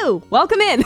Hello! Welcome in!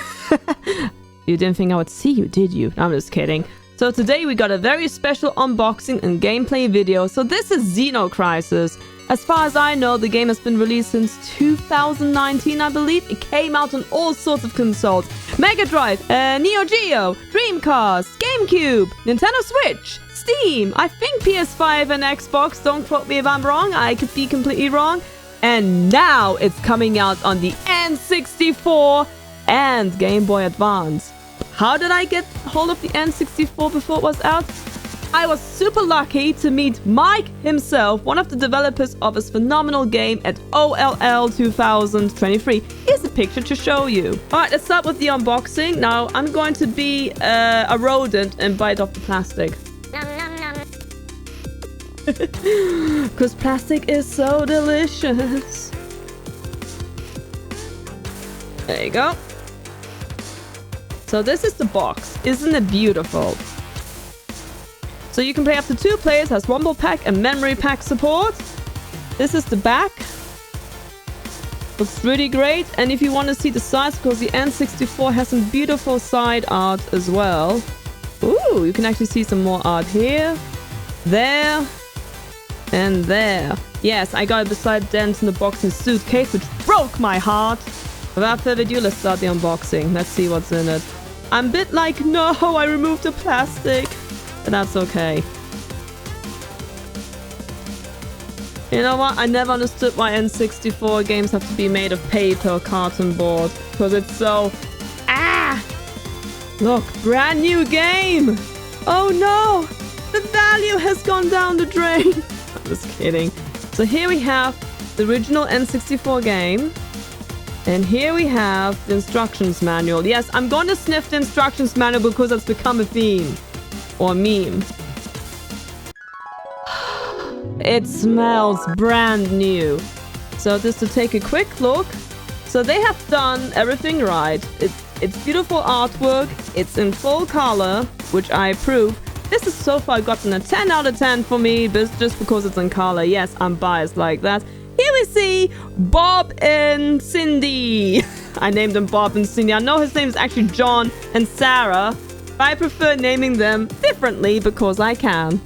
You didn't think I would see you, did you? I'm just kidding. So today we got a very special unboxing and gameplay video. So this is Xeno Crisis. As far as I know, the game has been released since 2019, I believe. It came out on all sorts of consoles. Mega Drive, Neo Geo, Dreamcast, GameCube, Nintendo Switch, Steam, I think PS5 and Xbox. Don't quote me if I'm wrong. I could be completely wrong. And now it's coming out on the N64 and Game Boy Advance. How did I get hold of the N64 before it was out? I was super lucky to meet Mike himself, one of the developers of his phenomenal game at OLL 2023. Here's a picture to show you. Alright, let's start with the unboxing. Now, I'm going to be a rodent and bite off the plastic. Because plastic is so delicious. There you go. So this is the box. Isn't it beautiful? So you can play up to 2 players, has rumble pack and memory pack support. This is the back. Looks really great. And if you want to see the sides, because the N64 has some beautiful side art as well. Ooh, you can actually see some more art here, there, and there. Yes, I got a beside dent in the box in the suitcase, which broke my heart. Without further ado, let's start the unboxing. Let's see what's in it. I'm a bit like, no, I removed the plastic. But that's okay. You know what? I never understood why N64 games have to be made of paper or carton board. Because it's so... Ah! Look, brand new game! Oh no! The value has gone down the drain! I'm just kidding. So here we have the original N64 game. And here we have the instructions manual. Yes, I'm going to sniff the instructions manual because it's become a theme. Or meme. It smells brand new. So just to take a quick look. So they have done everything right. It's beautiful artwork. It's in full color, which I approve. This is so far gotten a 10 out of 10 for me, but just because it's in color. Yes, I'm biased like that. Here we see Bob and Cindy. I named them Bob and Cindy. I know his name is actually John and Sarah. I prefer naming them differently because I can.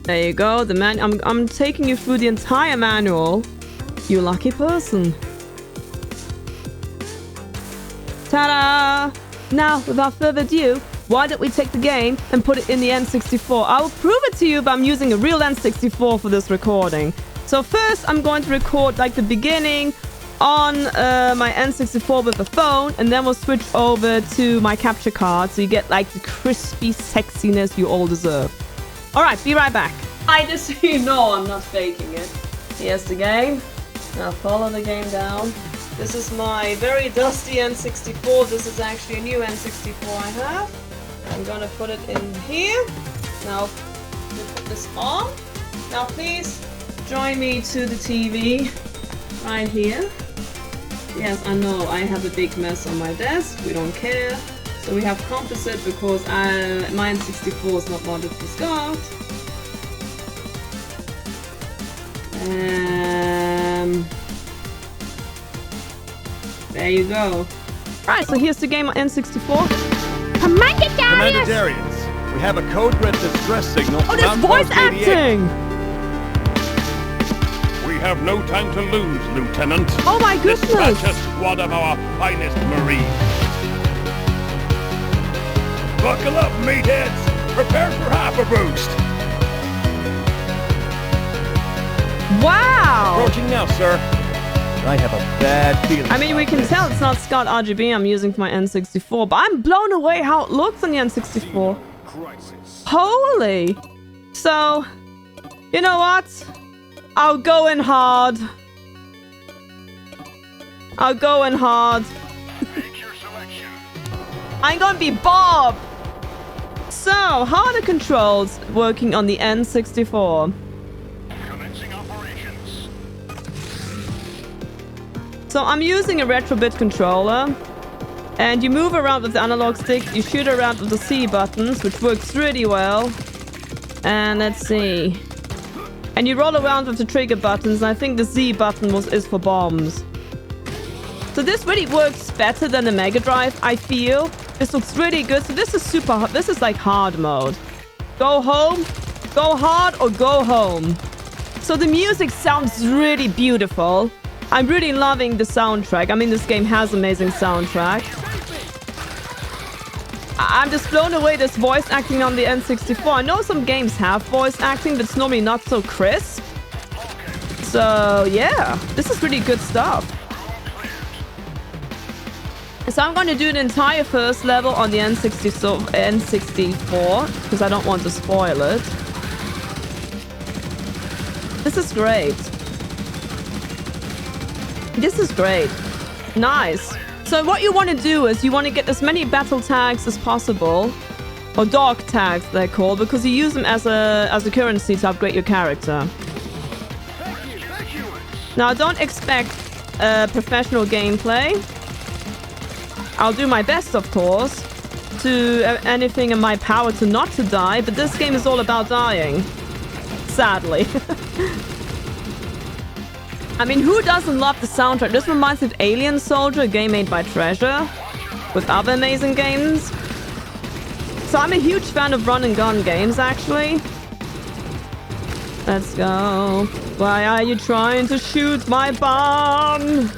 There you go. The I'm taking you through the entire manual. You lucky person. Ta-da! Now, without further ado, why don't we take the game and put it in the N64? I will prove it to you, but I'm using a real N64 for this recording. So first, I'm going to record like the beginning on my N64 with a phone, and then we'll switch over to my capture card so you get like the crispy sexiness you all deserve. Alright, be right back. Just so you know, I'm not faking it. Here's the game. Now follow the game down. This is my very dusty N64. This is actually a new N64 I have. I'm gonna put it in here. Now, we'll put this on. Now please join me to the TV right here. Yes, I know, I have a big mess on my desk. We don't care. So we have composite because my N64 is not wanted to start. There you go. Right, so here's the game on N64. Commander Darius! We have a code red distress signal. Oh, there's voice acting! We have no time to lose, Lieutenant. Oh my goodness! Dispatch a squad of our finest Marines. Buckle up, meatheads! Prepare for hyper boost! Wow! Approaching now, sir. I have a bad feeling. I mean, we can tell it's not Scott RGB I'm using for my N64, but I'm blown away how it looks on the N64. Crisis. Holy! So, you know what? I'll go in hard. I'll go in hard. Make your selection. I'm gonna be Bob! So, how are the controls working on the N64? Commencing operations. So, I'm using a Retrobit controller. And you move around with the analog stick, you shoot around with the C buttons, which works really well. And let's see. And you roll around with the trigger buttons. I think the Z button is for bombs. So this really works better than the Mega Drive, I feel. This looks really good. So this is like hard mode. Go home, go hard, or go home. So the music sounds really beautiful. I'm really loving the soundtrack. I mean, this game has amazing soundtrack. I'm just blown away this voice acting on the N64. I know some games have voice acting, but it's normally not so crisp. So yeah, this is really good stuff. So I'm going to do the entire first level on the N64 because I don't want to spoil it. This is great. This is great. Nice. So what you want to do is you want to get as many battle tags as possible. Or dog tags, they're called, because you use them as a currency to upgrade your character. Now, don't expect professional gameplay. I'll do my best, of course, to anything in my power to not to die, but this game is all about dying. Sadly. I mean, who doesn't love the soundtrack? This reminds me of Alien Soldier, a game made by Treasure, with other amazing games. So I'm a huge fan of run and gun games, actually. Let's go. Why are you trying to shoot my bomb?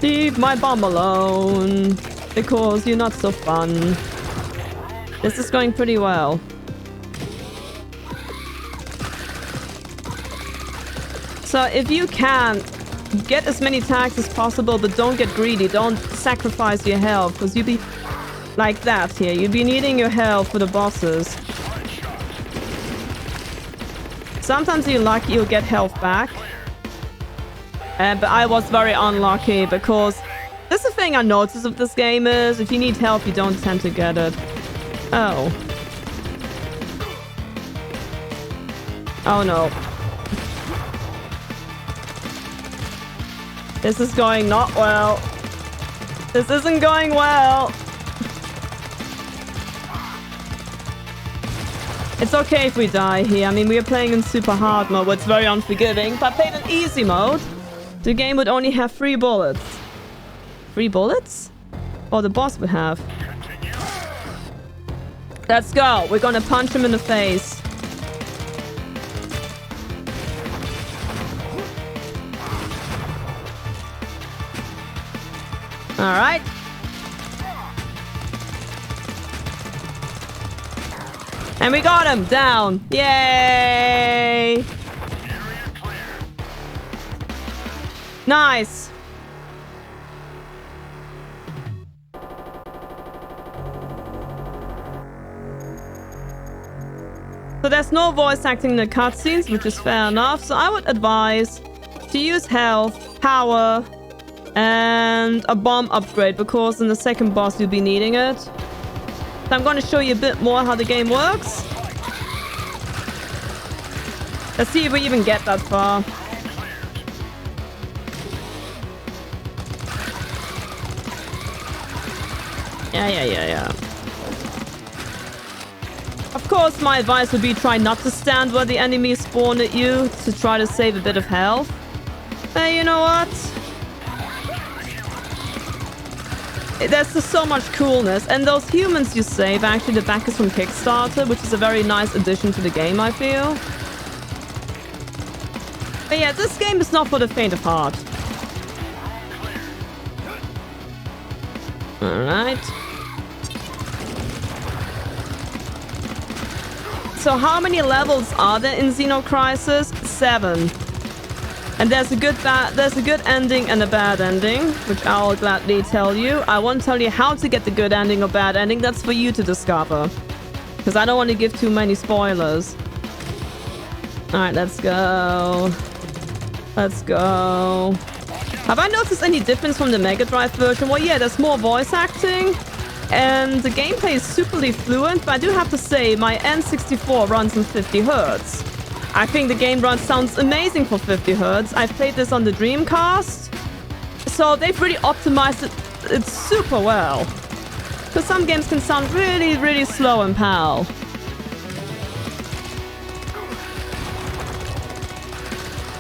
Leave my bomb alone. Because you're not so fun. This is going pretty well. So if you can, get as many tags as possible, but don't get greedy. Don't sacrifice your health, because you'd be like that here. You'd be needing your health for the bosses. Sometimes you're lucky you'll get health back. But I was very unlucky, because this is the thing I noticed of this game is, if you need help, you don't tend to get it. Oh. Oh no. This is going not well. This isn't going well. It's okay if we die here. I mean, we are playing in super hard mode, where it's very unforgiving. If I played in easy mode, the game would only have 3 bullets. 3 bullets? Or the boss would have. Let's go. We're gonna punch him in the face. Alright. And we got him down. Yay! Nice. So there's no voice acting in the cutscenes, which is fair enough. So I would advise to use health, power, and a bomb upgrade, because in the second boss you'll be needing it. So I'm going to show you a bit more how the game works. Let's see if we even get that far. Yeah. Of course, my advice would be try not to stand where the enemies spawn at you, to try to save a bit of health. But you know what? There's just so much coolness. And those humans you save, actually, the back is from Kickstarter, which is a very nice addition to the game, I feel. But yeah, this game is not for the faint of heart. Alright. So how many levels are there in Xeno Crisis? 7. And there's a good ending and a bad ending, which I'll gladly tell you. I won't tell you how to get the good ending or bad ending. That's for you to discover, because I don't want to give too many spoilers. Alright, let's go. Let's go. Have I noticed any difference from the Mega Drive version? Well, yeah, there's more voice acting. And the gameplay is superly fluent, but I do have to say, my N64 runs in 50 Hz. I think the game sounds amazing for 50 Hz. I've played this on the Dreamcast, so they've really optimized it super well. Because some games can sound really, really slow in PAL.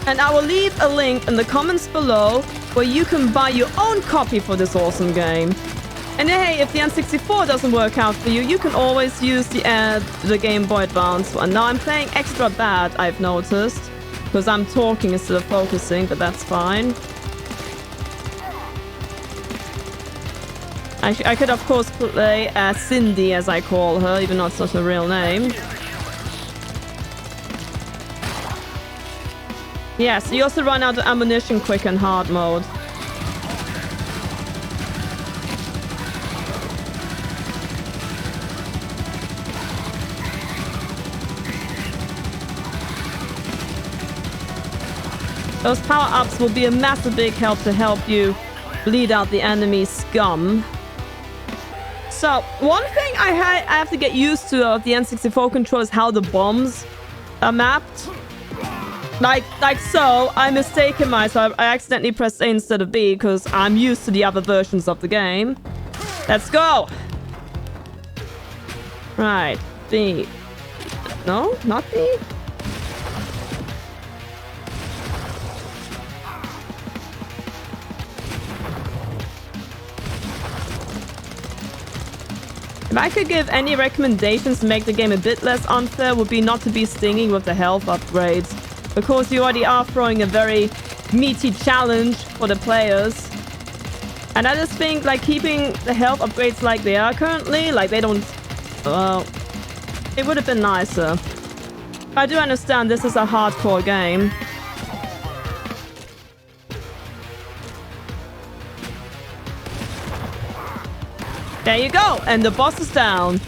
And I will leave a link in the comments below where you can buy your own copy for this awesome game. And hey, if the N64 doesn't work out for you, you can always use the Game Boy Advance one. Now I'm playing extra bad, I've noticed, because I'm talking instead of focusing, but that's fine. I could, of course, play as Cindy, as I call her, even though it's not her real name. Yeah, so you also run out of ammunition quick in hard mode. Those power-ups will be a massive big help to help you bleed out the enemy scum. So, one thing I have to get used to of the N64 control is how the bombs are mapped. Like so, I mistaken myself. I accidentally pressed A instead of B because I'm used to the other versions of the game. Let's go! Right, B. No, not B. If I could give any recommendations to make the game a bit less unfair, would be not to be stinging with the health upgrades. Because you already are throwing a very meaty challenge for the players. And I just think, like, keeping the health upgrades like they are currently, like they don't... Well, it would have been nicer. I do understand this is a hardcore game. There you go, and the boss is down.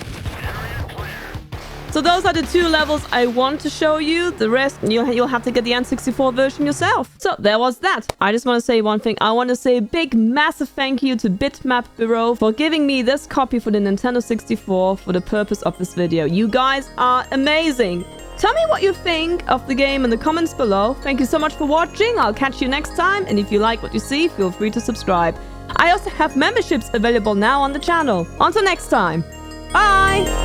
So those are the 2 levels I want to show you. The rest, you'll have to get the N64 version yourself. So there was that. I just want to say one thing. I want to say a big, massive thank you to Bitmap Bureau for giving me this copy for the Nintendo 64 for the purpose of this video. You guys are amazing. Tell me what you think of the game in the comments below. Thank you so much for watching. I'll catch you next time. And if you like what you see, feel free to subscribe. I also have memberships available now on the channel. Until next time. Bye!